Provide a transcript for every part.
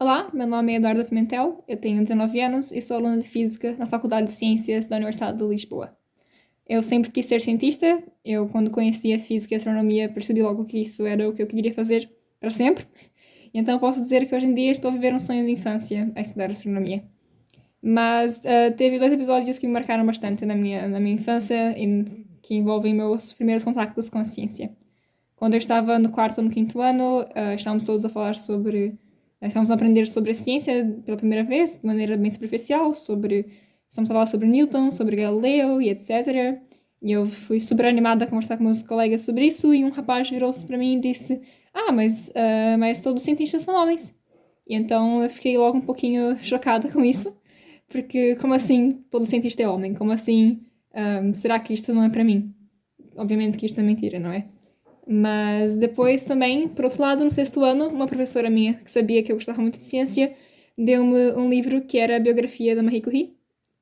Olá, meu nome é Eduardo Pimentel, eu tenho 19 anos e sou aluna de Física na Faculdade de Ciências da Universidade de Lisboa. Eu sempre quis ser cientista, quando conheci a Física e a Astronomia, percebi logo que isso era o que eu queria fazer para sempre, e então posso dizer que hoje em dia estou a viver um sonho de infância a estudar Astronomia. Mas teve dois episódios que me marcaram bastante na minha infância, que envolvem meus primeiros contactos com a ciência. Quando eu estava no quarto ou no quinto ano, estávamos todos a falar sobre. Estávamos a aprender sobre a ciência pela primeira vez, de maneira bem superficial, estamos a falar sobre Newton, sobre Galileu e etc. E eu fui super animada a conversar com meus colegas sobre isso, e um rapaz virou-se para mim e disse: mas todos os cientistas são homens. E então eu fiquei logo um pouquinho chocada com isso, porque como assim todo cientista é homem? Como assim, será que isto não é para mim? Obviamente que isto é mentira, não é? Mas depois também, por outro lado, no sexto ano, uma professora minha, que sabia que eu gostava muito de ciência, deu-me um livro que era a biografia da Marie Curie,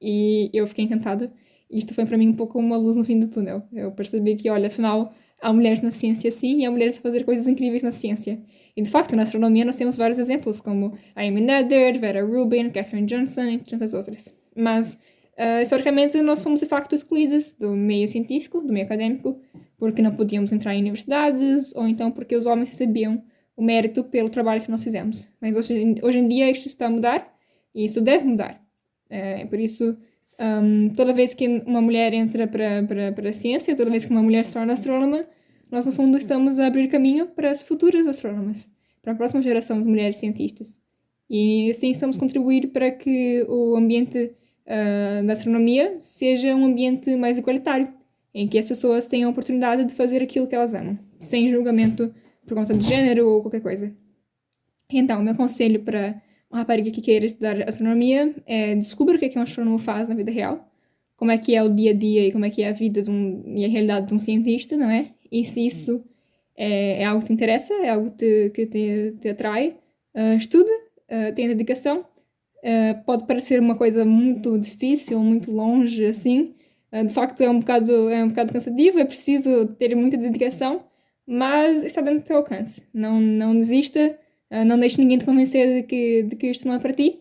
e eu fiquei encantada. Isto foi para mim um pouco uma luz no fim do túnel. Eu percebi que, olha, afinal, há mulheres na ciência sim, e há mulheres a fazer coisas incríveis na ciência. E de facto, na astronomia nós temos vários exemplos, como a Amy Neddard, Vera Rubin, Katherine Johnson, entre tantas outras. Mas, historicamente, nós fomos de facto excluídas do meio científico, do meio académico, porque não podíamos entrar em universidades, ou então porque os homens recebiam o mérito pelo trabalho que nós fizemos. Mas hoje em dia isto está a mudar, e isso deve mudar. Por isso, toda vez que uma mulher entra para a ciência, toda vez que uma mulher se torna astrônoma, nós no fundo estamos a abrir caminho para as futuras astrônomas, para a próxima geração de mulheres cientistas. E assim estamos a contribuir para que o ambiente da astronomia seja um ambiente mais igualitário, em que as pessoas tenham a oportunidade de fazer aquilo que elas amam, sem julgamento por conta de género ou qualquer coisa. Então, o meu conselho para uma rapariga que queira estudar astronomia é descubra o que é que um astrônomo faz na vida real, como é que é o dia a dia e como é que é a vida e a realidade de um cientista, não é? E se isso é algo que te interessa, é algo que te atrai, estuda, tenha dedicação. Pode parecer uma coisa muito difícil, muito longe, assim. De facto, é um bocado cansativo, é preciso ter muita dedicação, mas está dentro do teu alcance. Não desista, não deixe ninguém te convencer de que isto não é para ti,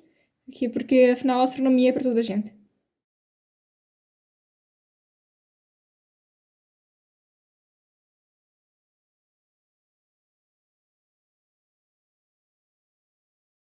porque afinal a astronomia é para toda a gente.